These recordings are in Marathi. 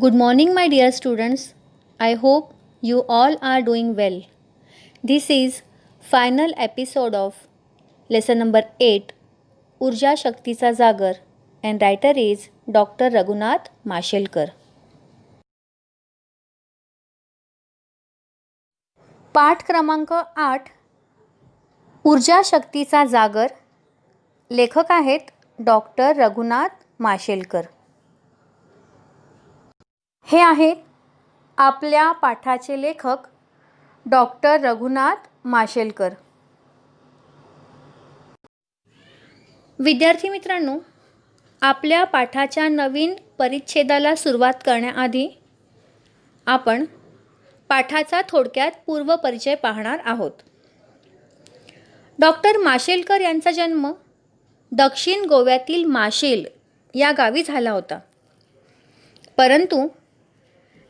Good morning, my dear students. I hope you all are doing well. This is final episode of lesson number 8, Urja Shaktiचा Jagar, and writer is Dr. Raghunath Mashelkar. पाठ क्रमांक 8, ऊर्जा शक्तीचा जागर. लेखक आहेत डॉक्टर रघुनाथ माशेलकर. हे आहेत आपल्या पाठाचे लेखक डॉक्टर रघुनाथ माशेलकर. विद्यार्थी मित्रांनो, आपल्या पाठाच्या नवीन परिच्छेदाला सुरुवात करण्याआधी आपण पाठाचा थोडक्यात पूर्वपरिचय पाहणार आहोत. डॉक्टर माशेलकर यांचा जन्म दक्षिण गोव्यातील माशेल या गावी झाला होता. परंतु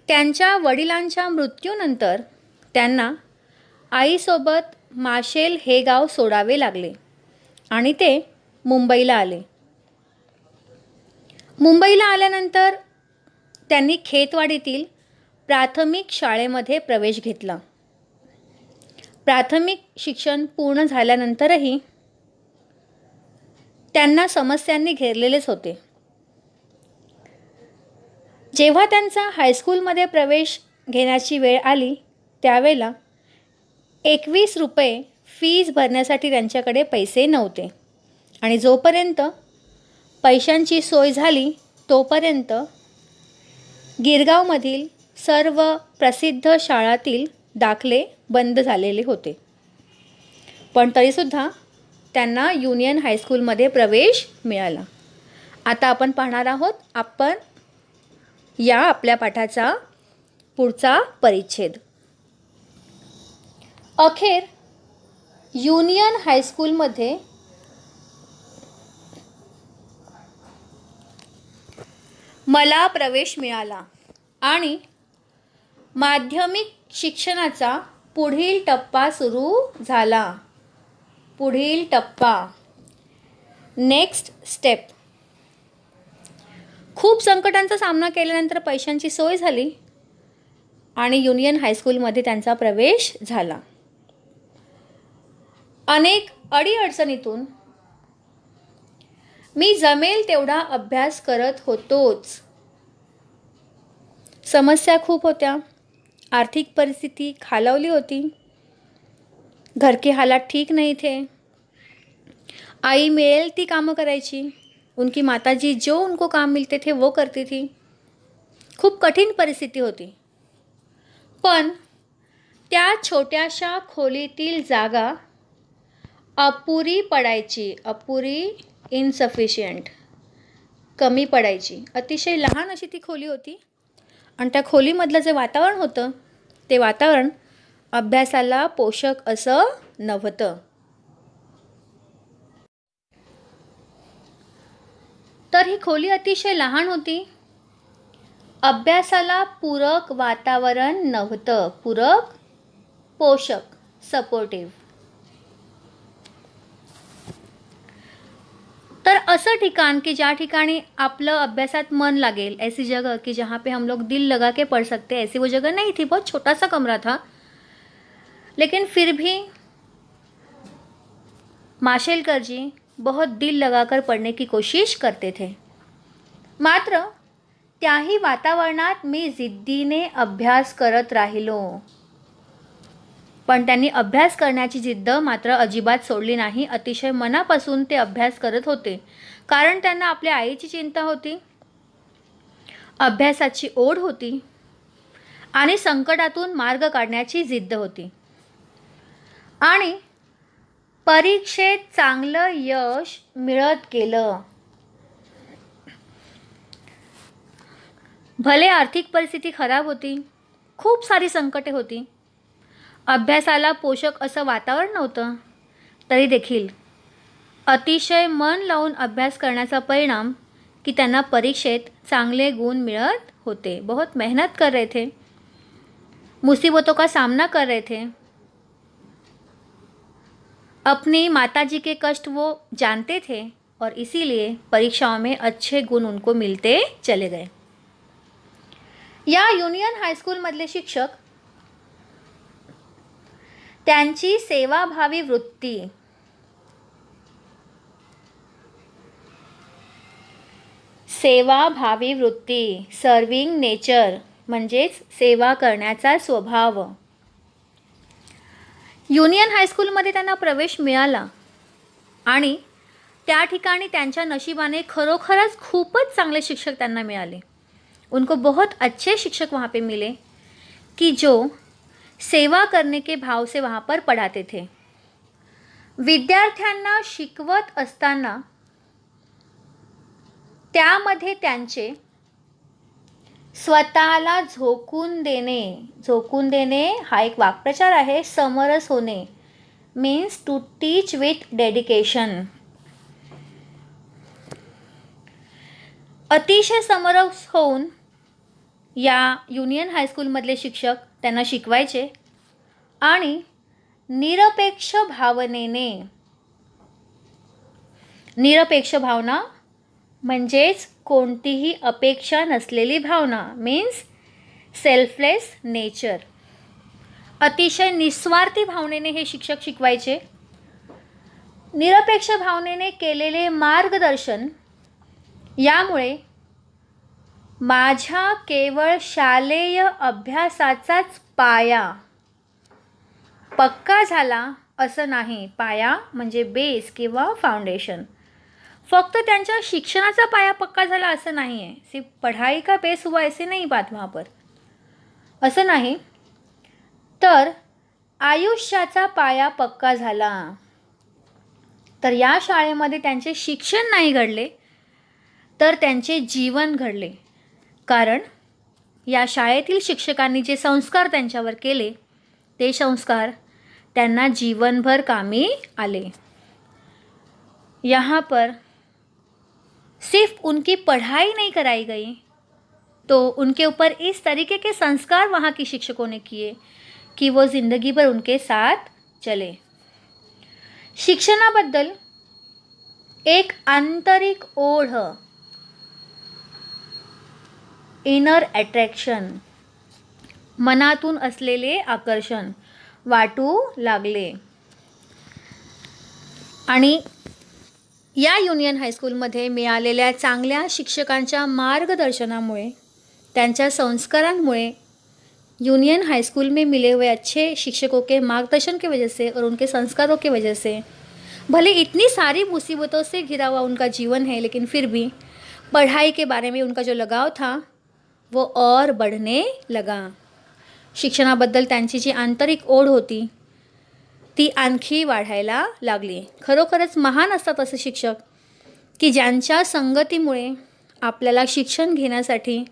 त्यांच्या वडिलांच्या मृत्यूनंतर त्यांना आईसोबत माशेल हे गाव सोडावे लागले आणि ते मुंबईला आले. मुंबईला आल्यानंतर त्यांनी खेतवाडीतील प्राथमिक शाळेमध्ये प्रवेश घेतला. प्राथमिक शिक्षण पूर्ण झाल्यानंतरही त्यांना समस्यांनी घेरलेलेच होते. जेव्हा त्यांचा हायस्कूलमध्ये प्रवेश घेण्याची वेळ आली त्यावेळेला 21 रुपये फीज भरण्यासाठी त्यांच्याकडे पैसे नव्हते आणि जोपर्यंत पैशांची सोय झाली तोपर्यंत गिरगावमधील सर्व प्रसिद्ध शाळांतील दाखले बंद झालेले होते. पण तरीसुद्धा त्यांना युनियन हायस्कूलमध्ये प्रवेश मिळाला. आता आपण पाहणार आहोत आपल्या पाठाचा पुढचा परिच्छेद. अखेर युनियन हायस्कूलमध्ये मला प्रवेश मिळाला आणि माध्यमिक शिक्षणाचा पुढील टप्पा सुरू झाला. पुढील टप्पा, नेक्स्ट स्टेप. खूप संकटांचा सामना केल्यानंतर पैशांची सोय झाली आणि युनियन हायस्कूलमध्ये त्यांचा प्रवेश झाला. अनेक अडीअडचणीतून मी जमेल तेवढा अभ्यास करत होतोच. समस्या खूप होत्या. आर्थिक परिस्थिती खालावली होती. घर के हालात ठीक नहीं थे. आई मिळेल ती कामं करायची. उनकी माताजी जो उनको काम मिलते थे वो करती थी. खूप कठीण परिस्थिती होती. पण त्या छोट्याशा खोलीतील जागा अपुरी पडायची. अपुरी, इनसफिशियंट, कमी पडायची. अतिशय लहान अशी ती खोली होती आणि त्या खोलीमधलं जे वातावरण होतं ते वातावरण अभ्यासाला पोषक असं नव्हतं. तर ही खोली अतिशय लहान होती. अभ्यासाला पूरक वातावरण नव्हतं. पूरक, पोषक, सपोर्टिव्ह. तर असं ठिकाण कि ज्या ठिकाणी आपलं अभ्यासात मन लागेल, ऐसी जगह कि जहाँ पे हम लोग दिल लगा के पढ़ सकते हैं, ऐसी वो जगह नहीं थी. बहुत छोटा सा कमरा था, लेकिन फिर भी माशेलकर जी बहुत दिल लगाकर पढ़ने की कोशिश करते थे. मात्र त्याही वातावरणात मी जिद्दीने अभ्यास करत राहिलो. पण त्यांनी अभ्यास करण्याची जिद्द मात्र अजिबात सोडली नाही. अतिशय मनापासून ते अभ्यास करत होते. कारण त्यांना आपल्या आईची चिंता होती, अभ्यासाची ओढ होती आणि संकटातून मार्ग काढण्याची जिद्द होती. आणि परीक्षेत चांगलं यश मिळत गेलं. भले आर्थिक परिस्थिती खराब होती, खूप सारी संकटे होती, अभ्यासाला पोषक असं वातावरण नव्हतं, तरी देखील अतिशय मन लावून अभ्यास करण्याचा परिणाम की त्यांना परीक्षेत चांगले गुण मिळत होते. बहुत मेहनत कर रहे थे, मुसीबतों का सामना कर रहे थे. अपनी माताजी के कष्ट वो जानते थे और इसीलिए परीक्षाओं में अच्छे गुण उनको मिलते चले गए. या युनियन हायस्कूलमधले शिक्षक त्यांची सेवाभावी वृत्ती, सर्विंग नेचर म्हणजेच सेवा करण्याचा स्वभाव, युनियन हायस्कूलमध्ये त्यांना प्रवेश मिळाला आणि त्या ठिकाणी त्यांच्या नशिबाने खरोखरच खूपच चांगले शिक्षक त्यांना मिळाले. उनको बहुत अच्छे शिक्षक वहाँ पे मिले कि जो सेवा करने के भाव से वहाँ पर पढ़ाते थे. विद्यार्थ्यांना शिकवत असताना त्यामध्ये त्यांचे स्वतःला झोकून देणे हा एक वाक्प्रचार आहे. समरस होणे means to teach with dedication. अतिशय समरस होऊन या युनियन हायस्कूलमधले शिक्षक त्यांना शिकवायचे आणि निरपेक्ष भावना म्हणजेच कोणतीही अपेक्षा नसलेली भावना मीन्स सेल्फलेस नेचर. अतिशय निस्वार्थी भावनेने हे शिक्षक शिकवायचे. निरपेक्ष भावनेने केलेले मार्गदर्शन यामुळे माझ्या केवळ शालेय अभ्यासाचाच पाया पक्का झाला असं नाही. पाया म्हणजे बेस किंवा फाउंडेशन. फक्त त्यांच्या शिक्षणाचा पाया पक्का झाला असं नाही आहे. सिर्फ पढ़ाई का बेस हुआ ऐसे नहीं बात वहाँ पर, असं नाही, तर आयुष्याचा पाया पक्का झाला. तर या शाळेमध्ये त्यांचे शिक्षण नाही घडले तर त्यांचे जीवन घडले. कारण या शाळेतील शिक्षकांनी जे संस्कार त्यांच्यावर केले ते संस्कार त्यांना जीवनभर कामी आले. यहाँ पर सिर्फ उनकी पढ़ाई नहीं कराई गई तो उनके ऊपर इस तरीके के संस्कार वहाँ के शिक्षकों ने किए कि वो ज़िंदगी भर उनके साथ चले. शिक्षणाबद्दल एक आंतरिक ओढ, इनर अट्रॅक्शन, मनातून असलेले आकर्षण वाटू लागले. आणि या युनियन हायस्कूलमध्ये मिळालेल्या चांगल्या शिक्षकांच्या मार्गदर्शनामुळे, त्यांच्या संस्कारांमुळे, यूनियन हाईस्कूल में मिले हुए अच्छे शिक्षकों के मार्गदर्शन की वजह से और उनके संस्कारों की वजह से भले इतनी सारी मुसीबतों से घिरा हुआ उनका जीवन है, लेकिन फिर भी पढ़ाई के बारे में उनका जो लगाव था वो और बढ़ने लगा. शिक्षणाबद्दल त्यांची जी आंतरिक ओढ होती ती आणखी वाढायला लागली. खरोखरच महान असतात असे शिक्षक की ज्यांच्या संगतीमुळे आपल्याला शिक्षण घेण्यासाठी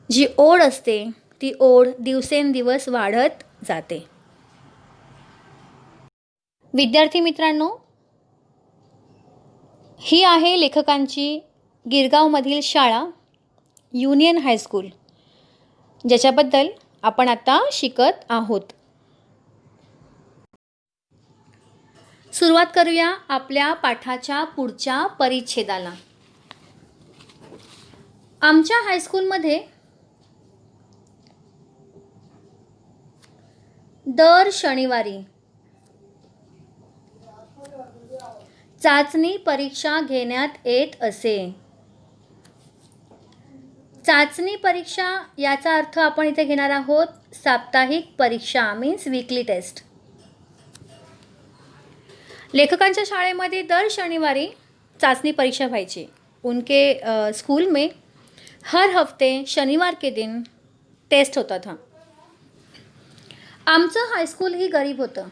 जी ओढ असते ती ओढ दिवसेंदिवस वाढत जाते. विद्यार्थी मित्रांनो, ही आहे लेखकांची गिरगावमधील शाळा युनियन हायस्कूल, ज्याच्याबद्दल आपण आता शिकत आहोत. सुरुवात करूया आपल्या पाठाच्या पुढच्या परिच्छेदाला. आमच्या हायस्कूलमध्ये दर शनिवारी चाचणी परीक्षा घेण्यात येत असे. चाचणी परीक्षा याचा अर्थ आपण इथे घेणार आहोत साप्ताहिक परीक्षा मीन्स वीकली टेस्ट. लेखकांच्या शाळेमध्ये दर शनिवारी चाचणी परीक्षा व्हायची. उनके स्कूल में हर हफ्ते शनिवार के दिन टेस्ट होता था. आमचं हायस्कूल ही गरीब होतं.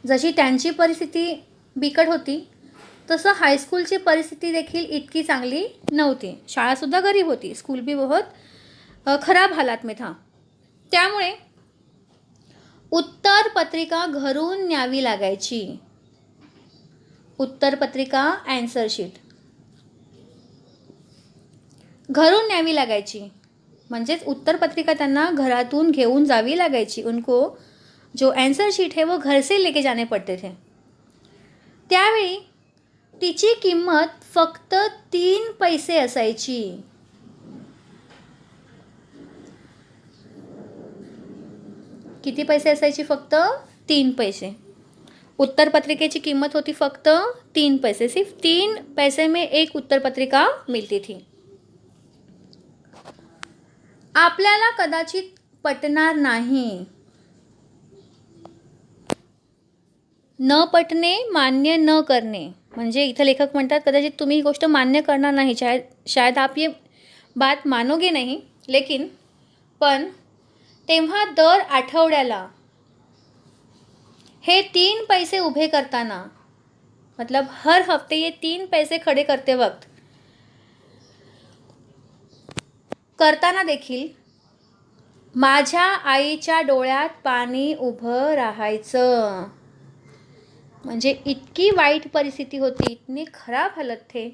जशी त्यांची परिस्थिती बिकट होती तसं हायस्कूलची परिस्थिती देखील इतकी चांगली नव्हती. शाळासुद्धा गरीब होती. स्कूल भी बहुत खराब हालात में था. त्यामुळे उत्तर पत्रिका घरून न्यावी लागायची. उत्तर पत्रिका आन्सर शीट घरून न्यावी लागायची. म्हणजेच उत्तर पत्रिका त्यांना घरातून घेऊन जावी लागायची. उनको जो आन्सर शीट है वो घर से लेके जाने पड़ते थे. त्यावेळी तिची किंमत फक्त 3 पैसे असायची. किती पैसे असायची? फक्त 3 पैसे. उत्तरपत्रिकेची किंमत होती फक्त 3 पैसे. सिर्फ 3 पैसे में एक उत्तरपत्रिका मिलती थी. आपल्याला कदाचित पटणार नाही. न पटणे, मान्य न करणे. म्हणजे इथं लेखक म्हणतात कदाचित तुम्ही ही गोष्ट मान्य करणार नाही, शायद आप ये बात मानोगे नहीं, लेकिन पण तेव्हा दर आठवड्याला हे 3 पैसे उभे करताना, मतलब हर हफ्ते ये 3 पैसे खड़े करते वक्त करताना देखील माझ्या आईच्या डोळ्यात पाणी उभं राहायचं. म्हणजे इतकी वाइट परिस्थिति होती, इतनी खराब हालत थे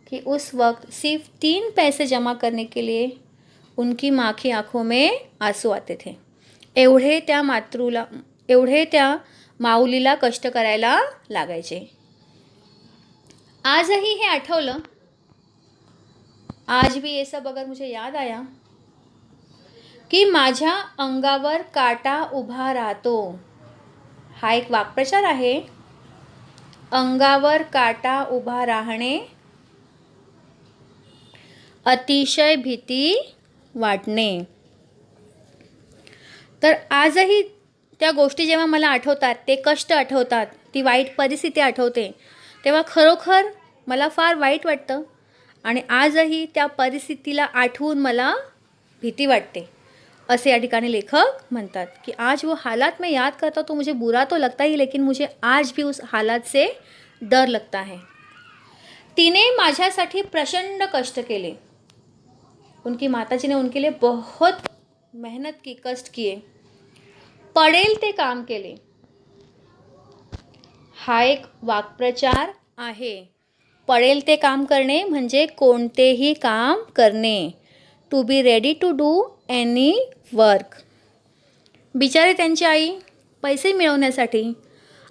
कि उस वक्त सिर्फ 3 पैसे जमा करने के लिए उनकी माँ की आँखों में आंसू आते थे. एवढे त्या माऊलीला कष्ट करायला लागायचे. आजही हे आठवलं, आज भी ये सब अगर मुझे याद आया की माझ्या अंगावर काटा उभा राहतो. हा एक वाक्प्रचार आहे. अंगावर काटा उभा राहणे, अतिशय भीती वाटणे. तर आजही त्या गोष्टी जेव्हा मला आठवतात, ते कष्ट आठवतात, ती वाईट परिस्थिती आठवते, तेव्हा खरोखर मला फार वाईट वाटतं. आणि आजही त्या परिस्थितीला आठवून मला भीती वाटते, असे या ठिकाणी लेखक म्हणतात की आज वो हालात मैं याद करता तो मुझे बुरा तो लगता ही, लेकिन मुझे आज भी उस हालात से डर लगता है. तिने माझ्यासाठी प्रचंड कष्ट केले. उनकी माताजी ने उनके लिए बहुत मेहनत की, कष्ट किए, पडेल ते काम केले. हा एक वाक्प्रचार आहे. पडेल ते काम करणे म्हणजे कोणतेही काम करणे. To be ready to do any work. बिचारे त्यांची आई पैसे मिळवण्यासाठी,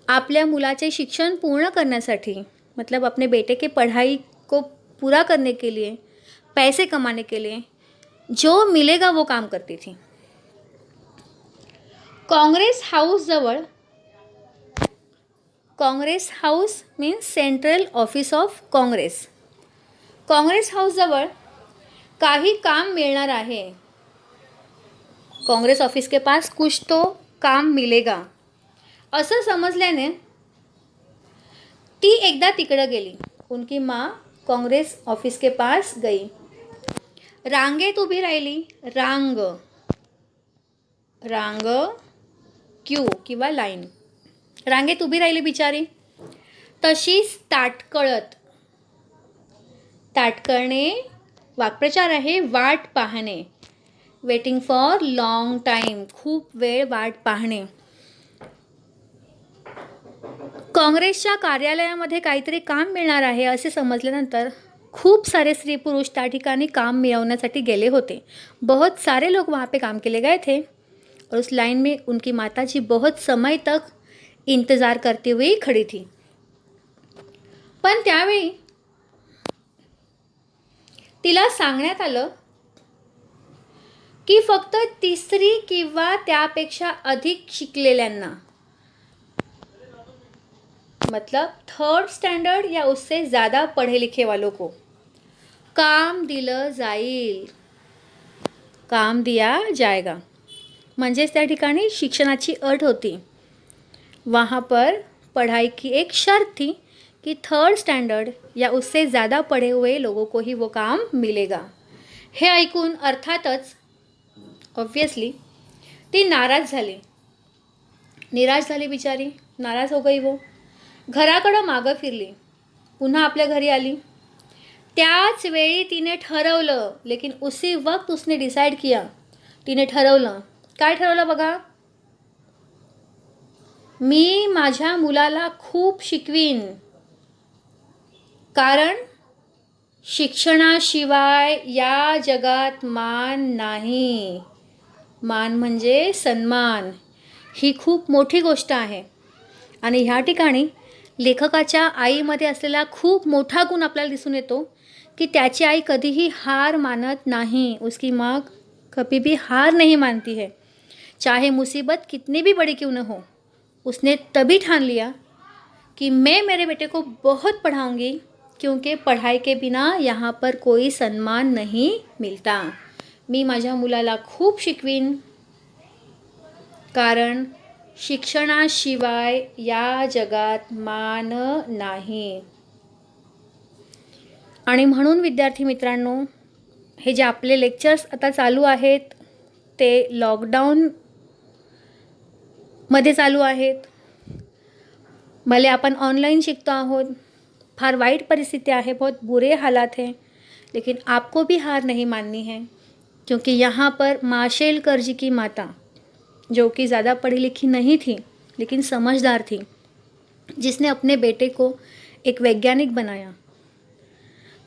आपल्या मुलाचे शिक्षण पूर्ण करण्यासाठी, मतलब अपने बेटे के पढ़ाई को पूरा करने के लिए, पैसे कमाने के लिए जो मिलेगा वो काम करती थी. Congress House means central office of Congress. Congress हाऊसजवळ काही काम मिळणार आहे. काँग्रेस ऑफिस के पास कुछ तो काम मिलेगा असं समजल्याने ती एकदा तिकडं गेली. उनकी माँ काँग्रेस ऑफिस के पास गई. रांगेत उभी राहिली. रांग क्यू किंवा लाईन. रांगेत उभी राहिली बिचारी. तशीच ताटकळणे वाक्प्रचार आहे. वाट पाहणे. Waiting for long time. खूप वेळ वाट पाहणे. काँग्रेसच्या कार्यालयामध्ये काहीतरी काम मिळणार आहे असे समजल्यानंतर खूप सारे स्त्री पुरुष त्या ठिकाणी काम मिळवण्यासाठी गेले होते. बहुत सारे लोग वहाँ पे काम के लिए गए थे और उस लाइन में उनकी माताजी बहुत समय तक इंतज़ार करती हुई खड़ी थी. पण त्यावेळी तिला सांगण्यात आलं की फक्त तिसरी किंवा त्यापेक्षा अधिक शिकलेल्यांना, मतलब 3rd स्टँडर्ड या उससे ज़्यादा पढ़े लिखे वालों को काम दिलं जाईल. काम दिया जाएगा. म्हणजेच त्या ठिकाणी शिक्षणाची अट होती. वहाँ पर पढ़ाई की एक शर्त थी कि 3rd स्टँडर्ड या उससे ज़्यादा पढ़े हुए लोगों को ही वो काम मिलेगा. हे ऐकून अर्थातच ऑब्वियसली ती नाराज झाली. निराश झाली बिचारी. नाराज हो गई वो. घराकडं मागं फिरली. पुन्हा आपल्या घरी आली. त्याच वेळी तिने ठरवलं, लेकिन उसी वक्त उसने डिसाइड किया. तिने ठरवलं. काय ठरवलं बघा? मी माझ्या मुलाला खूप शिकवीन, कारण शिक्षणाशिवाय या जगात मान नाही. मान म्हणजे सन्मान. ही खूप मोठी गोष्ट आहे. आणि ह्या ठिकाणी लेखकाच्या आईमध्ये असलेला खूप मोठा गुण आपल्याला दिसून येतो की त्याची आई कधीही हार मानत नाही. उसकी माँ कभी भी हार नहीं मानती है. चाहे मुसीबत कितनी भी बड़ी क्यों न हो, उसने तभी ठान लिया कि मैं मेरे बेटे को बहुत पढ़ाऊंगी, क्योंकि पढ़ाई के बिना यहाँ पर कोई सन्मान नहीं मिळता. मी माझ्या मुलाला खूप शिकवीन, कारण शिक्षणाशिवाय या जगात मान नाही. आणि म्हणून विद्यार्थी मित्रांनो, हे जे आपले लेक्चर्स आता चालू आहेत ते लॉकडाऊनमध्ये चालू आहेत. भले आपण ऑनलाइन शिकतो आहोत, फार वाइट परिस्थिति है, बहुत बुरे हालात हैं, लेकिन आपको भी हार नहीं माननी है, क्योंकि यहाँ पर माशेलकर जी की माता, जो कि ज़्यादा पढ़ी लिखी नहीं थी लेकिन समझदार थी, जिसने अपने बेटे को एक वैज्ञानिक बनाया.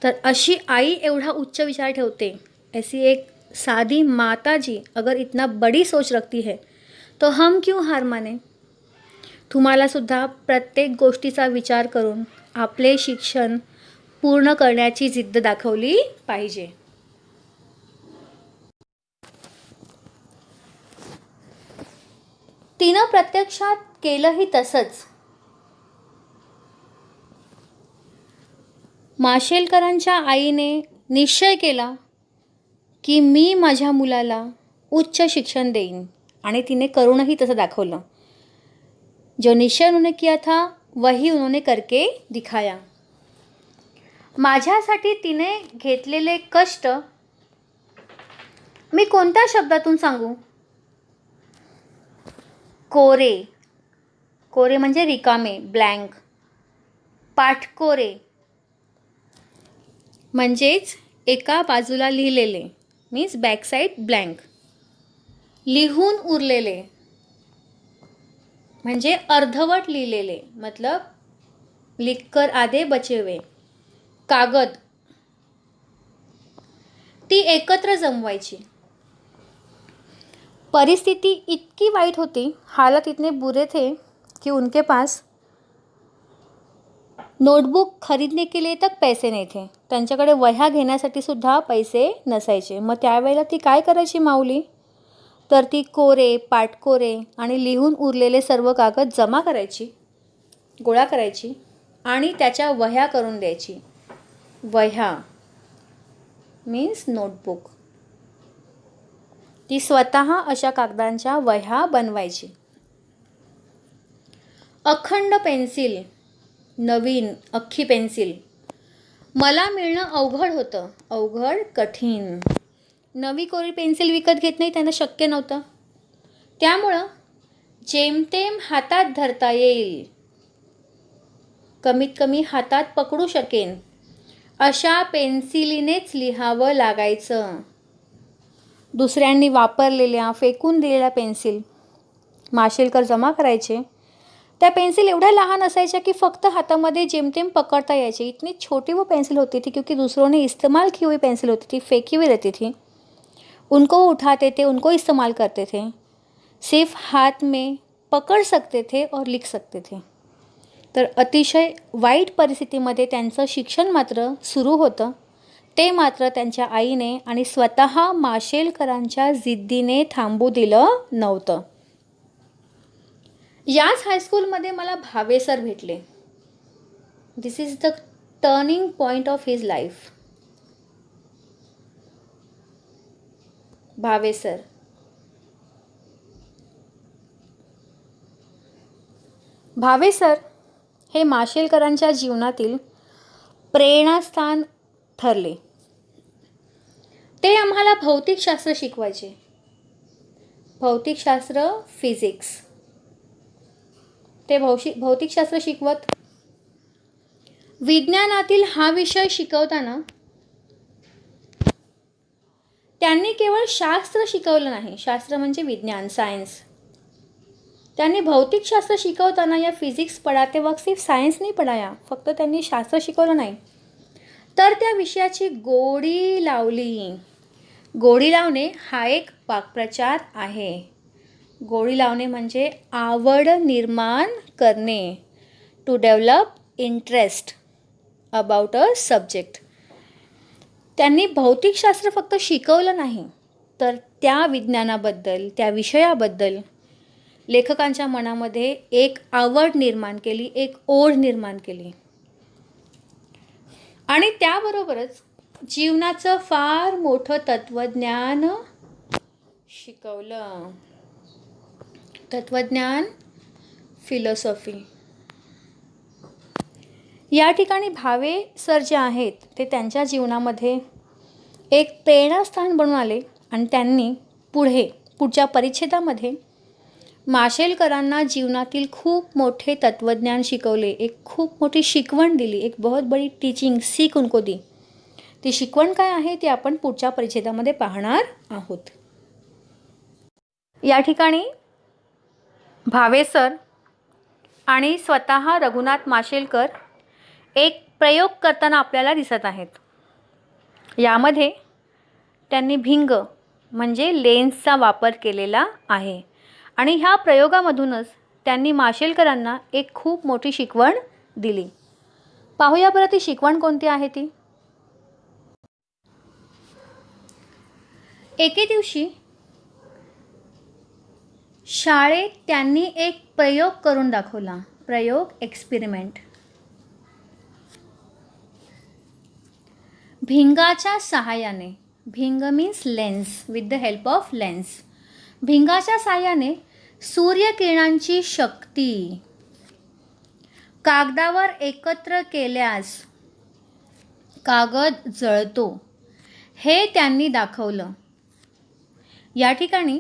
तर अशी आई एवढा उच्च विचार ठेवते, ऐसी एक सादी माता जी अगर इतना बड़ी सोच रखती है, तो हम क्यों हार माने. तुम्हाला सुद्धा प्रत्येक गोष्टीचा विचार करून आपले शिक्षण पूर्ण करण्याची जिद्द दाखवली पाहिजे. तिनं प्रत्यक्षात केलंही तसंच. माशेलकरांच्या आईने निश्चय केला की मी माझ्या मुलाला उच्च शिक्षण देईन, आणि तिने करूनही तसं दाखवलं. जो निश्चय उन्होंने किया था वही उन्होंने करके दिखाया. माझ्यासाठी तिने घेतलेले कष्ट मी कोणत्या शब्दातून सांगू. कोरे, कोरे म्हणजे रिकामे, ब्लँक. पाठकोरे म्हणजेच एका बाजूला लिहिलेले, मीन्स बॅकसाईड ब्लँक. लिहून उरलेले म्हणजे अर्धवट लिहिलेले, मतलब लिखकर आधे बचे हुए. कागद, ती एकत्र जमवायची. परिस्थिति इतकी वाइट होती, हालत इतने बुरे थे कि उनके पास नोटबुक खरीदने के लिए तक पैसे नहीं थे. त्यांच्याकडे वह्या घेण्यासाठी सुद्धा पैसे नसायचे. मग त्यावेळेला ती काय करायची माऊली, तर ती कोरे, पाठकोरे आणि लिहून उरलेले सर्व कागद जमा करायची, गोळा करायची आणि त्याच्या वह्या करून द्यायची. वह्या मीन्स नोटबुक. ती स्वतः अशा कागदांच्या वह्या बनवायची. अखंड पेन्सिल, नवीन अख्खी पेन्सिल मला मिळणं अवघड होतं, अवघड कठीण. नवी कोरी पेन्सिल विकत घेत नाही, त्यांना शक्य नव्हतं. त्यामुळं जेमतेम हातात धरता येईल, कमीत कमी हातात पकडू शकेन अशा पेन्सिलीनेच लिहावं लागायचं. दुसऱ्यांनी वापरलेल्या, फेकून दिलेल्या पेन्सिल माशेलकर जमा करायचे. त्या पेन्सिल एवढ्या लहान असायच्या की फक्त हातामध्ये जेमतेम पकड़ता यायचे. इतनी छोटी वो पेंसिल होती थी, क्योंकि दूसरों ने इस्तेमाल की हुई पेंसिल होती थी, फेंकी हुई रहती थी. उनको उठाते थे, उनको इस्तेमाल करते थे, सिर्फ हाथ में पकड़ सकते थे और लिख सकते थे. तर अतिशय वाईट परिस्थितीमध्ये त्यांचं शिक्षण मात्र सुरू होतं. ते मात्र त्यांच्या आईने आणि स्वतः माशेलकरांच्या जिद्दीने थांबू दिलं नव्हतं. याच हायस्कूलमध्ये मला भावे सर भेटले. This is the turning point of his life. Bhave sir, Bhave sir हे माशेलकरांच्या जीवनातील प्रेरणास्थान ठरले. ते आम्हाला भौतिकशास्त्र शिकवायचे. भौतिकशास्त्र, फिजिक्स. ते भौतिकशास्त्र शिकवत. विज्ञानातील हा विषय शिकवताना त्यांनी केवळ शास्त्र शिकवलं नाही, शास्त्र म्हणजे विज्ञान, सायन्स. त्यांनी भौतिकशास्त्र शिकवताना या फिजिक्स पढ़ाते वक्त सिर्फ सायन्स नहीं पढ़ाया, फक्त त्यांनी शास्त्र शिकवलं नाही, तर त्या विषयाची गोडी लावली. गोडी लावणे हा एक वाक्प्रचार आहे. गोडी लावणे म्हणजे आवड निर्माण करणे, to develop interest about a subject. त्यांनी भौतिकशास्त्र फक्त शिकवलं नाही, तर त्या विज्ञानाबद्दल, त्या विषयाबद्दल लेखकांच्या मनामध्ये एक आवड निर्माण केली, एक ओढ निर्माण केली. आणि त्याबरोबरच जीवनाचं फार मोठं तत्त्वज्ञान शिकवलं. तत्त्वज्ञान, फिलॉसॉफी. या ठिकाणी भावे सर जे आहेत ते त्यांच्या जीवनामध्ये एक प्रेरणास्थान बनून आले आणि त्यांनी पुढच्या परिच्छेदामध्ये माशेलकरांना जीवनातील खूप मोठे तत्त्वज्ञान शिकवले. एक खूप मोठी शिकवण दिली. एक बहुत बड़ी टीचिंग सीख उनको दी. ती शिकवण काय आहे ती आपण पुढच्या परिच्छेदामध्ये पाहणार आहोत. या ठिकाणी भावे सर आणि स्वतः रघुनाथ माशेलकर एक प्रयोग करताना आपल्याला दिसत आहेत. यामध्ये त्यांनी भिंग म्हणजे लेन्सचा वापर केलेला आहे आणि ह्या प्रयोगामधूनच त्यांनी माशेलकरांना एक खूप मोठी शिकवण दिली. पाहूया बरं ती शिकवण कोणती आहे ती. एके दिवशी शाळेत त्यांनी एक प्रयोग करून दाखवला. प्रयोग, एक्सपेरिमेंट. भिंगाच्या सहाय्याने, भिंग means lens, with the help of lens. भिंगाच्या सहाय्याने सूर्यकिरणांची शक्ती कागदावर एकत्र केल्यास कागद जळतो हे त्यांनी दाखवलं. या ठिकाणी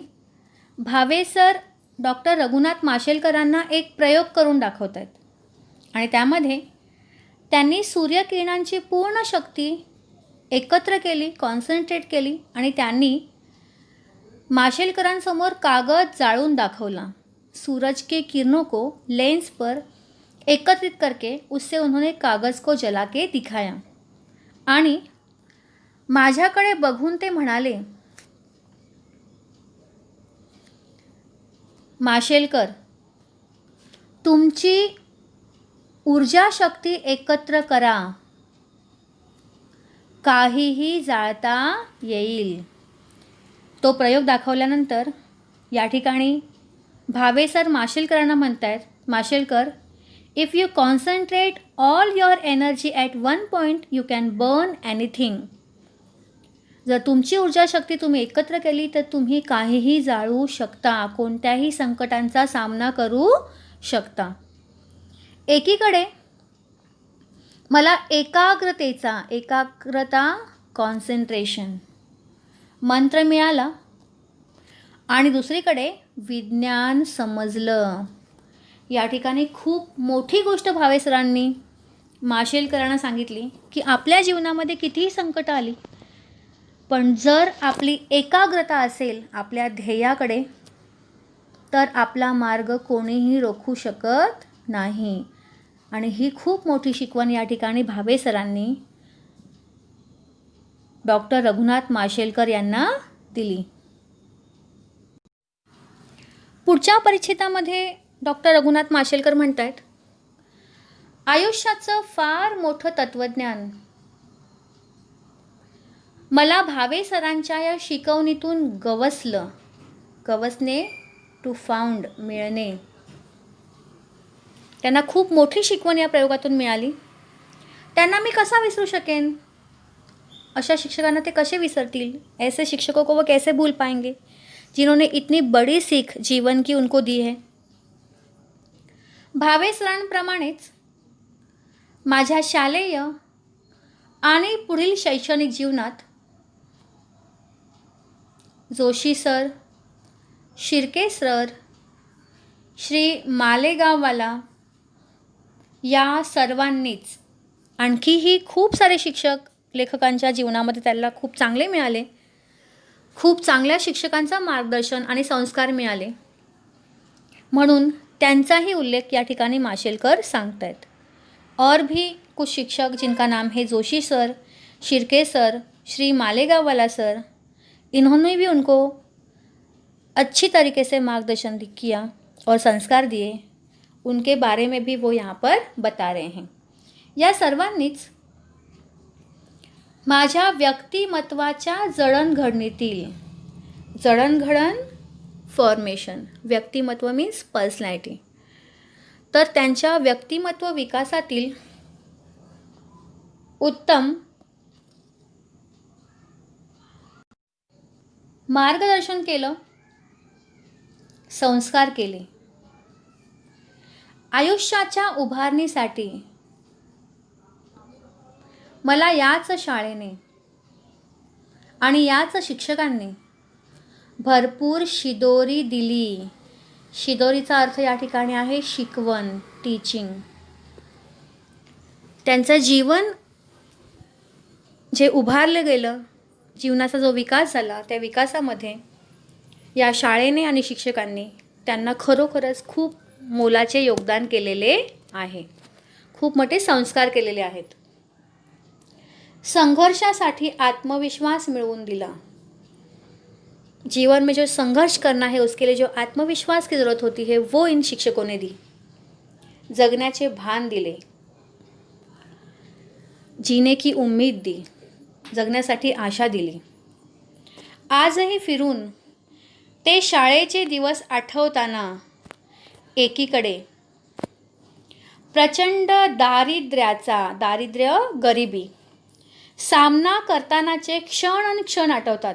भावे सर डॉक्टर रघुनाथ माशेलकरांना एक प्रयोग करून दाखवत आहेत आणि त्यामध्ये त्यांनी सूर्यकिरणांची पूर्ण शक्ती एकत्र केली, कॉन्सन्ट्रेट केली आणि त्यांनी माशेलकरांसमोर कागद जाळून दाखवला. सूरज के किरणों को लेंस पर एकत्रित करके उससे उन्होंने कागज़ को जला के दिखाया. आणि माझ्याकडे बघून ते म्हणाले, माशेलकर, तुमची ऊर्जा शक्ती एकत्र करा, काहीही जाळता येईल. तो प्रयोग दाखवल्यानंतर या ठिकाणी भावे सर माशेलकरांना म्हणतात, Mashelkar, if you concentrate all your energy at one point you can burn anything. जर तुमची ऊर्जा शक्ती तुम्ही एकत्र केली तर तुम्ही काहीही जाळू शकता, कोणत्याही संकटांचा सामना करू शकता. एकीकडे मला एकाग्रता, कॉन्सन्ट्रेशन मंत्र मिळाला आणि दुसरीकडे विज्ञान समजलं. या ठिकाणी खूप मोठी गोष्ट भावे सरांनी माशेलकरांना सांगितली की आपल्या जीवनामध्ये कितीही संकट आली पण जर आपली एकाग्रता असेल आपल्या ध्येयाकडे तर आपला मार्ग कोणीही रोखू शकत नाही. आणि ही खूप मोठी शिकवण या ठिकाणी भावे सरांनी डॉक्टर रघुनाथ माशेलकर यांना दिली. पुढच्या परिच्छेदामध्ये डॉक्टर रघुनाथ माशेलकर म्हणतात, आयुष्याचं फार मोठं तत्त्वज्ञान मला भावे सरांच्या या शिकवणीतून गवसणे टू फाउंड, मिळणे. त्यांना खूप मोठी शिकवण या प्रयोगातून मिळाली. त्यांना मी कसा विसरू शकेन. अशा शिक्षकांना ते कसे विसरतील. ऐसे शिक्षकों को वो कैसे भूल पाएंगे जिन्होंने इतनी बड़ी सीख जीवन की उनको दी है. भावे सरांप्रमाणेच माझ्या शालेय आणि पुढील शैक्षणिक जीवनात जोशी सर, शिर्के सर, श्री मालेगाववाला या सर्वांनीच, आणखीही खूप सारे शिक्षक लेखकांच्या जीवनामध्ये त्याला खूप चांगले मिळाले. खूप चांगल्या शिक्षकांचं मार्गदर्शन आणि संस्कार मिळाले म्हणून त्यांचाही उल्लेख या ठिकाणी माशेलकर सांगत आहेत. और भी कुछ शिक्षक जिनका नाम है Joshi sir, Shirke sir, Shri Malegaonwala sir, इन्होंने भी उनको अच्छी तरीके से मार्गदर्शन किया और संस्कार दिए. उनके बारे में भी वो यहाँ पर बता रहे हैं. या सर्वांनीच माझ्या व्यक्तिमत्वाच्या जडणघडणीतील जडणघडण फॉर्मेशन, व्यक्तिमत्व मीन्स पर्सनॅलिटी. तर त्यांच्या व्यक्तिमत्व विकासातील उत्तम मार्गदर्शन केलं, संस्कार केले. आयुष्याच्या उभारणीसाठी मला याच शाळेने आणि याच शिक्षकांनी भरपूर शिदोरी दिली. शिदोरीचा अर्थ या ठिकाणी आहे शिकवण, टीचिंग. त्यांचं जीवन जे उभारलं गेलं, जीवनाचा जो विकास झाला, त्या विकासामध्ये या शाळेने आणि शिक्षकांनी त्यांना खरोखरच खूप मोलाचे योगदान केलेले आहे. खूप मोठे संस्कार केलेले आहेत. संघर्षासाठी आत्मविश्वास मिळवून दिला. जीवन में जो संघर्ष करना है उसके लिए जो आत्मविश्वास की ज़रूरत होती है वो इन शिक्षकों ने दी. जगण्याचे भान दिले, जीने की उम्मीद दी, जगण्यासाठी आशा दिली. आजही फिरून ते शाळेचे दिवस आठवताना एकीकडे प्रचंड दारिद्र्य गरिबी सामना करतानाचे क्षण आणि क्षण आठवतात.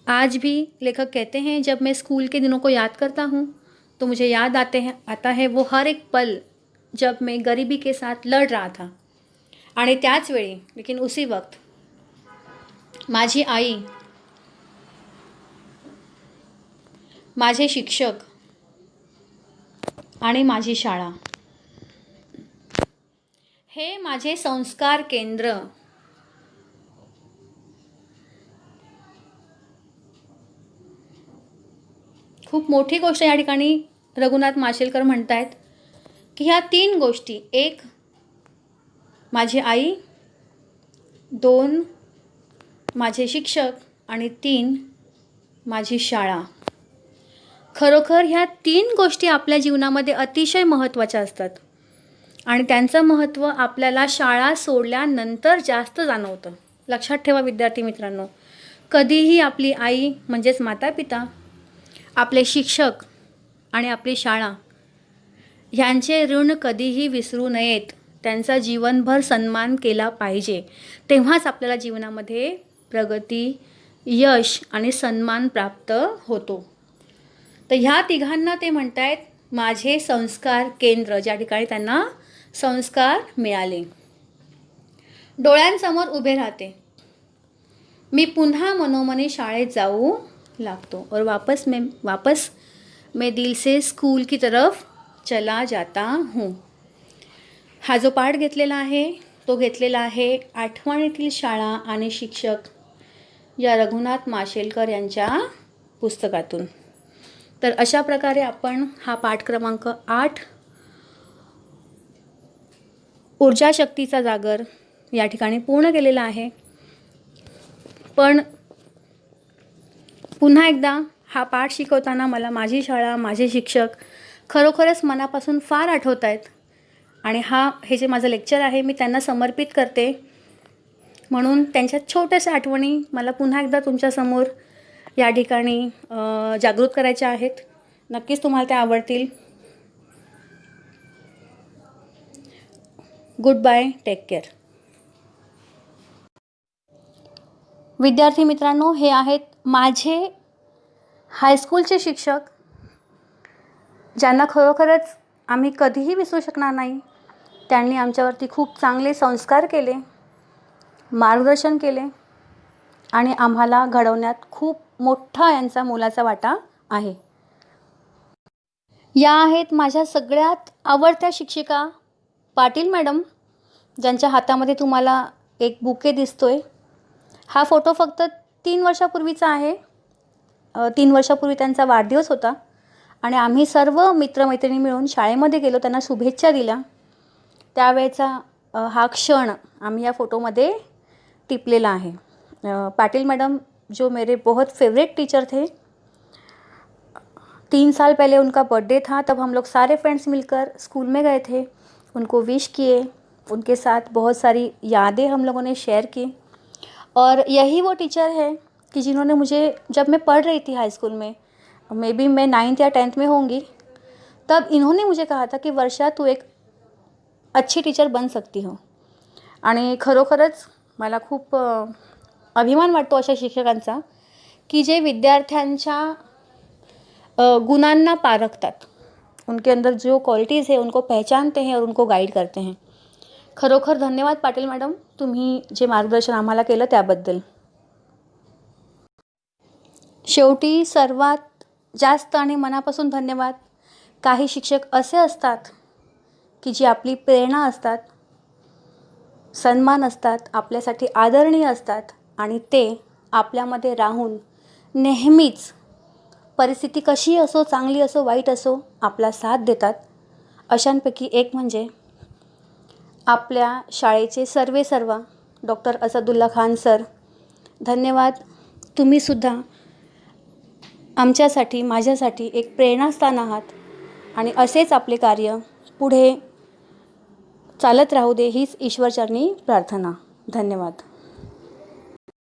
आज भी लेखक कहते हैं, जब मैं स्कूल के दिनों को याद करता हूँ तो मुझे याद आता है वो हर एक पल जब मैं गरीबी के साथ लड़ रहा था. आणि त्याच वेळी लेकिन उसी वक्त माझी आई, माझे शिक्षक आणि माझी शाळा हे माझे संस्कार केंद्र. खूप मोठी गोष्ट या ठिकाणी रघुनाथ माशेलकर म्हणत आहेत की ह्या 3 गोष्टी, 1 माझी आई, 2 माझे शिक्षक आणि 3 माझी शाळा. खरोखर ह्या 3 गोष्टी आपल्या जीवनामध्ये अतिशय महत्त्वाच्या असतात आणि त्यांचं महत्त्व आपल्याला शाळा सोडल्यानंतर जास्त जाणवतं. लक्षात ठेवा विद्यार्थी मित्रांनो, कधीही आपली आई म्हणजेच मातापिता, आपले शिक्षक आणि आपली शाळा ह्यांचे ऋण कधीही विसरू नयेत. त्यांचा जीवनभर सन्मान केला पाहिजे. तेव्हाच आपल्याला जीवनामध्ये प्रगती, यश आणि सन्मान प्राप्त होतो. तर ह्या तिघांना ते म्हणत आहेत माझे संस्कार केंद्र, ज्या ठिकाणी त्यांना संस्कार मिळाले. डोळ्यांसमोर उभे राहते, मी पुन्हा मनोमनी शाळेत जाऊ लागतो और वापस मैं दिल से स्कूल की तरफ चला जाता हूँ. हा जो पाठ घेतलेला आहे तो घेतलेला आहे आठवणीतील शाळा आणि शिक्षक या रघुनाथ माशेलकर यांच्या पुस्तकातून. तर अशा प्रकारे आपण हा पाठ क्रमांक 8 ऊर्जा शक्तीचा जागर या ठिकाणी पूर्ण केलेला आहे. पण पुन्हा एकदा हा पाठ शिकवताना मला माझी शाळा, माझे शिक्षक खरोखरच मनापासून फार आठवत आहेत आणि हे जे माझं लेक्चर आहे मी त्यांना समर्पित करते. म्हणून त्यांच्या छोट्याशा आठवणी मला पुन्हा एकदा तुमच्यासमोर या ठिकाणी जागृत करायच्या आहेत. नक्कीच तुम्हाला त्या आवडतील. Goodbye, take care. विद्यार्थी मित्रांनो, हे आहेत माझे हायस्कूलचे शिक्षक, ज्यांना खरोखरच आम्ही कधीही विसरू शकणार नाही. त्यांनी आमच्यावरती खूप चांगले संस्कार केले, मार्गदर्शन केले आणि आम्हाला घडवण्यात खूप मोठा यांचा मोलाचा वाटा आहे. या आहेत माझ्या सगळ्यात आवडत्या शिक्षिका पाटील मॅडम, ज्यांच्या हातामध्ये तुम्हाला एक बुके दिसतोय. हा फोटो फक्त 3 वर्षापूर्वीचा आहे. 3 वर्षापूर्वी त्यांचा वाढदिवस होता आणि आम्ही सर्व मित्रमैत्रिणी मिळून शाळेमध्ये गेलो, त्यांना शुभेच्छा दिल्या. त्यावेळेचा हा क्षण आम्ही या फोटोमध्ये टिपलेला आहे. पाटिल मैडम जो मेरे बहुत फेवरेट टीचर थे. 3 साल पहले उनका बर्थडे था, तब हम लोग सारे फ्रेंड्स मिलकर स्कूल में गए थे, उनको विश किए, उनके साथ बहुत सारी यादें हम लोगों ने शेयर की. और यही वो टीचर है कि जिन्होंने मुझे, जब मैं पढ़ रही थी हाई स्कूल में, मे बी मैं 9th या 10th में होंगी, तब इन्होंने मुझे कहा था की वर्षा तू एक अच्छी टीचर बन सकती हो. आणि खरोखरच मला खूप अभिमान वाटतो अशा शिक्षकांचा की जे विद्यार्थ्यांच्या गुणांना पारखतात, उनके अंदर जो क्वालिटीज़ है उनको पहचानते हैं और उनको गाईड करते हैं. खरोखर धन्यवाद पाटील मॅडम, तुम्ही जे मार्गदर्शन आम्हाला केलं त्याबद्दल. शेवटी सर्वात जास्त आणि मनापासून धन्यवाद. काही शिक्षक असे असतात की जी आपली प्रेरणा असतात, सन्मान असतात, आपल्यासाठी आदरणीय असतात आणि ते आपल्यामध्ये राहून नेहमीच परिस्थिती कशी असो, चांगली असो, वाईट असो, आपला साथ देतात. अशांपैकी एक म्हणजे आपल्या शाळेचे सर्वेसर्वा डॉक्टर असदुल्ला खान सर. धन्यवाद. तुम्हीसुद्धा आमच्यासाठी, माझ्यासाठी एक प्रेरणास्थान आहात आणि असेच आपले कार्य पुढे चालत राहू दे हीच ईश्वरचरणी प्रार्थना. धन्यवाद.